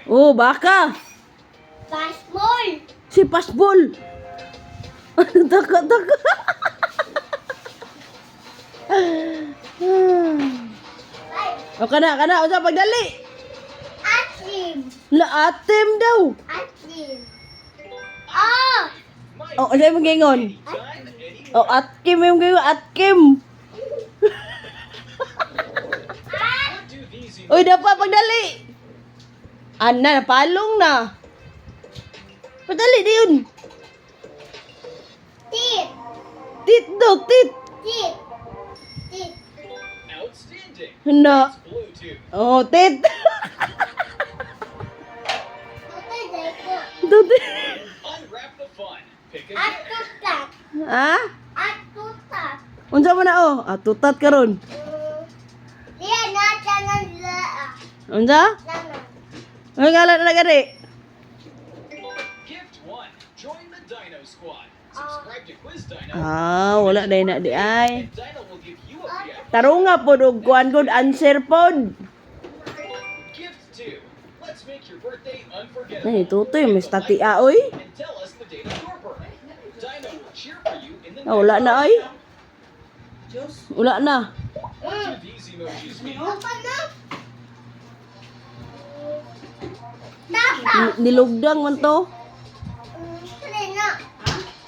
Oh, baka. Pasmol. Si Pasbol. Taka. O kana, usa pagdali. Atim. Laatim daw. Atim. Oh. O, ano yung gingon? O, atkim yung gingon, atkim. Uy, dapat pagdali. Ana, napalong na. Padali di yun. Tit. Tit daw, tit. Tit. Tit. Outstanding. Handa. Bluetooth. Oh, tit. Okay, dito. Tit. Unwrap the fun. Pick a At gift. tutat. Ha? At tutat. Unsa man na oh? Tutat karon. Liya na tanang laa. Unsa? Tanang. Ang ngalan na gani? Gift 1. Join the Dino Squad. Subscribe to Quiz Dino. Wala day na di ay. And Dino will give you a gift. Tarunga pod og kuan good answer pod. Gift 2. Let's make your birthday unforgettable. Ay, tutoy, may statia oy. And tell us the date of your birthday. Dino will cheer for you in the Wala na ay. Wala na. What do these emojis mean? Apa na? Tapa. Nilugdang man to. Sali na.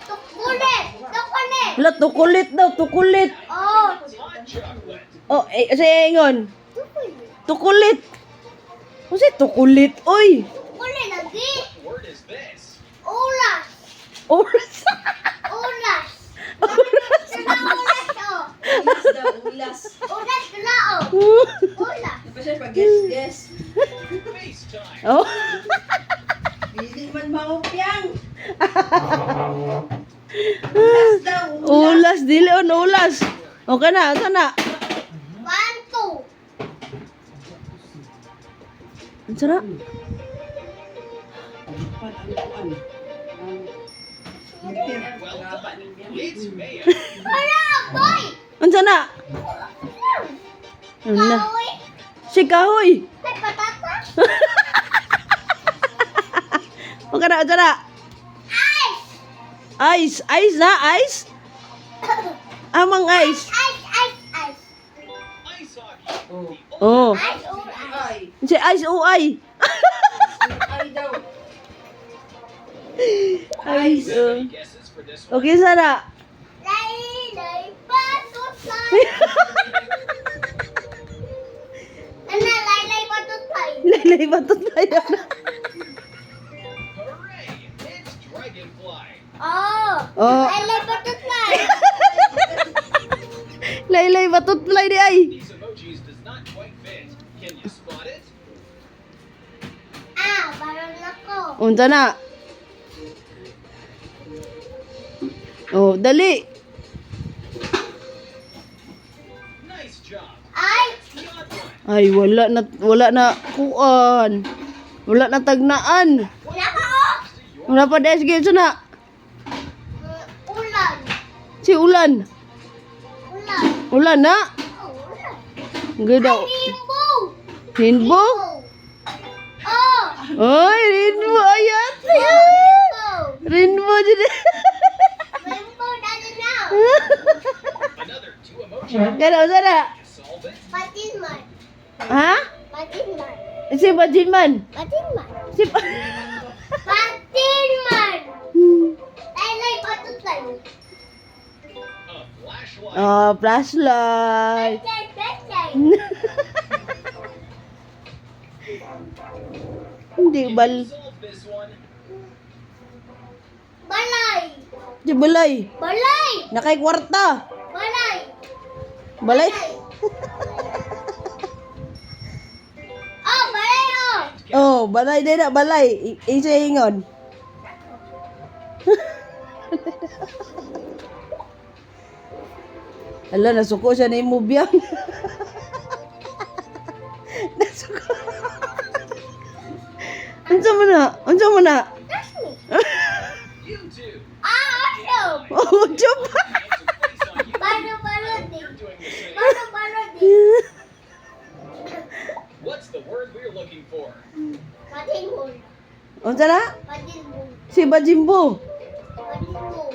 Tukulit. Tukulit. Wala, tukulit daw, tukulit. Oh. Hot chocolate. Oh, sa ingon. Tukulit. Tukulit. Kasi tukulit, oy. Tukulit lagi. What word is this? Ulas. Oras. Ulas. Oras. Sila ulas oh. Ulas. Ulas sila oh. Ulas. Apa siya pag-guess? FaceTime. Oh. Hindi man maupyang. Ulas daw. Ulas, dili on ulas. Okay na, sana. 1, 2. Ang sarap. Well done. It's Maya. Wala, boy. Ang sana. Ano na? Kahoy. Si Kahoy. Ay, patata. Okay na, ang sana. Ice. Ice. Ice na, ice. Amang ice. Ice, ice, ice. Ice hockey. Oh. Ice, oh, ice. Ay. Si ice uay. Ay daw. Ice. Any guesses for this one? Okay, sana. Laylay, patutay. Ano, laylay, patutay. Laylay batot tayo. Hooray! It's Dragonfly. Oh. Oh. Laylay, patutay. Laylay batot fly di ay. These emojis does not quite fit. Can you spot it? Ah, parang ako. Unsa na? Oh, dali. Nice job. Ay, The odd one. Ay, wala na kuan. Wala na tagnaan. wala pa oh. Wala pa des gyud na. Ulan. Si Ulan. Ulan. Ulan na. Oh, ulan. Gadaw. Rainbow. Rainbow. Oh. Oy, rainbow ayat. Rainbow. Rainbow jud. Rainbow dali now. Another 2 emojis. Gadaw sana. Solve it. Patinman. Ha? Patinman. Si Bajinman. Patinman. Si Patinman. Laylay, patutay. A flashlight. Oh, flashlight. Betay, betay. Hindi bal. Solve this one. Balay. Si Balay. Balay. Nakay kwarta. Balay. Balay. Oh, balay oh. Oh, balay din na balay. Isa ingon. Ala, nasuko siya na imubiyang. Nasuko. Unsa mo na? Unsa mo na? That's me. You two. Ah, awesome. Oh, job. Balo, balo, di. You're doing the same. Balo, balo, di. What's the the word we're looking for. Padimol. Unsa na? Padimol. Si Bajimbo. Padimol.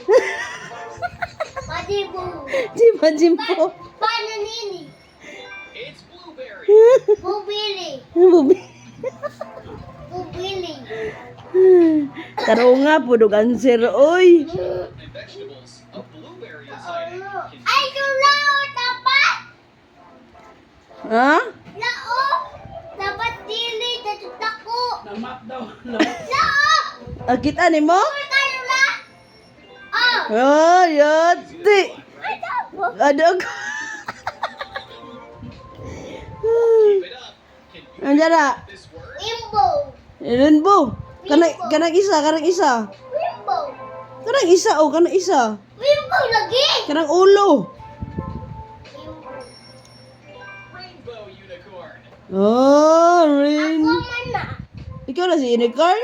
Padimol. Si Bajimbo. Pananini. It's blueberry. Bubili. Bubi. Bubili. Taro nga, pudog answer, oy. And vegetables. A blueberry is hiding. Can Ay, tulao, dapat. Ha? Lao. Dapat dili, tatutako. Namat daw. Lao. Kita ni mo? Kayo na. Oh. Oh, yati. Ay, dapat. Adog. keep it up. Can you Andiyan na. this word? Imbo. Rainbow. Kanang isa. Wimbo. Kanang isa, oh, kanang isa. Wimbo lagi. Kanang ulo. Wimbo. Rainbow unicorn. Oh, Ako rain. man na. Ikaw na si unicorn?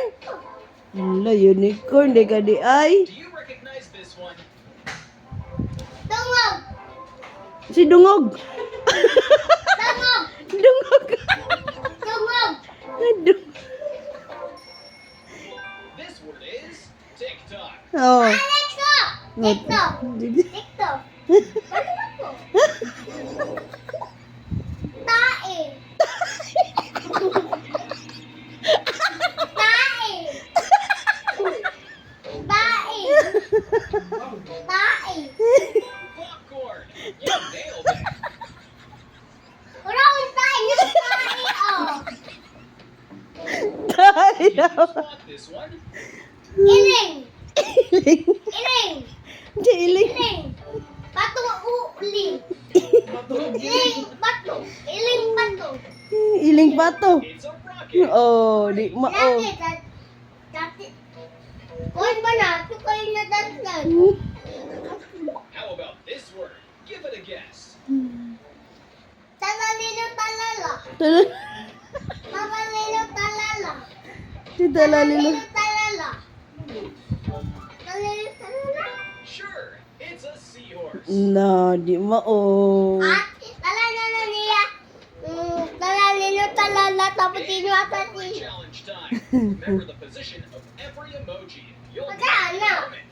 Wala, unicorn, di ka di ay. Do you recognize this one? Tungog. Si Dungog. Tungog. Dungog. Tungog. Dung- This word is TikTok. Oh. Alexa. TikTok. TikTok. Ano ako? Tae. Tae. Tae. Tae. Popcorn. You nailed it. Wala akong tae. Yung tae, oh. Tayo. Can you spot this one? Iling. Iling. Iling. Di iling. Iling. Bato uli. Iling bato. Iling bato. Iling pato. It's a rocket. Oh, di ma oh. Lagi, dati. Huwag ba na? Ito kayo nadatlan. How about this word? Give it a guess. Talalino talala. Talalino talala. Si Dalalilo. Talalino talala. Talalino talala. Sure, it's a seahorse. No, di ma oh. At talalino niya. Talalino talala. Tapos tinuwatan Memory niya. challenge time. Remember the position of every emoji. You'll need Magkano? to confirm it.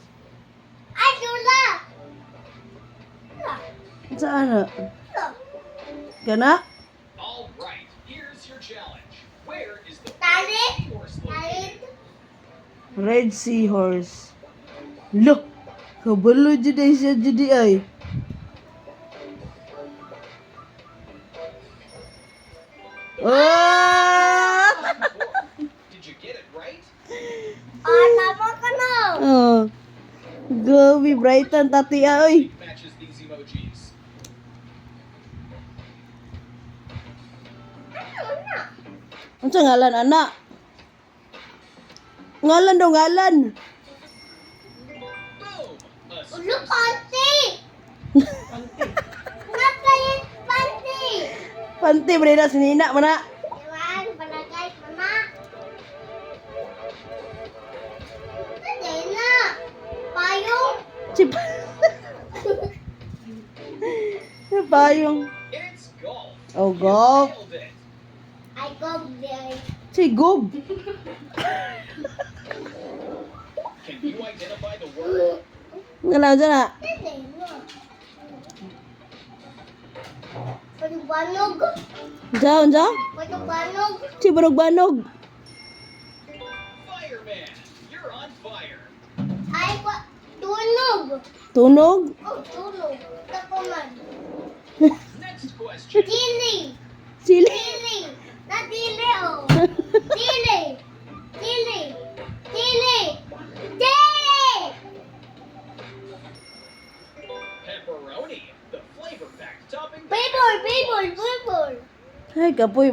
Ay, tula. Saan na? Kana? All right, here's your challenge. Where is the Tali. seahorse Tali. located? Red seahorse. Lo, kabalo jud ay siya jud ay. Oh! Did you get it right? Tama ka na. Oh. Go, be brighten tati ay. It matches these emojis. Ano na? Unsa ngalan anak? Ngalan daw ngalan. Boom! A Ulo, panty. Nakayin, panty. Panti bre na sinina man na. Iwan, palagay, mama. Hindi na. Payong. Chip. Payong. It's golf. Oh, You golf. nailed it. I go there. Si Gob. Can you identify the word? Ngalan dyan na. Hindi na. Pagbanog. Diyan, diyan. Pagbanog. Si Banog-Banog. Fireman! You're on fire. Ay, tunog. Tunog. Oh, tunog. Tapuman. Next question. Dili. Sili. Dili. Na dili, oh. Dili. Dili. Dili. Dili. Pepperoni, the flavor packed topping. Paper, paper, paper. Ay, kapoy,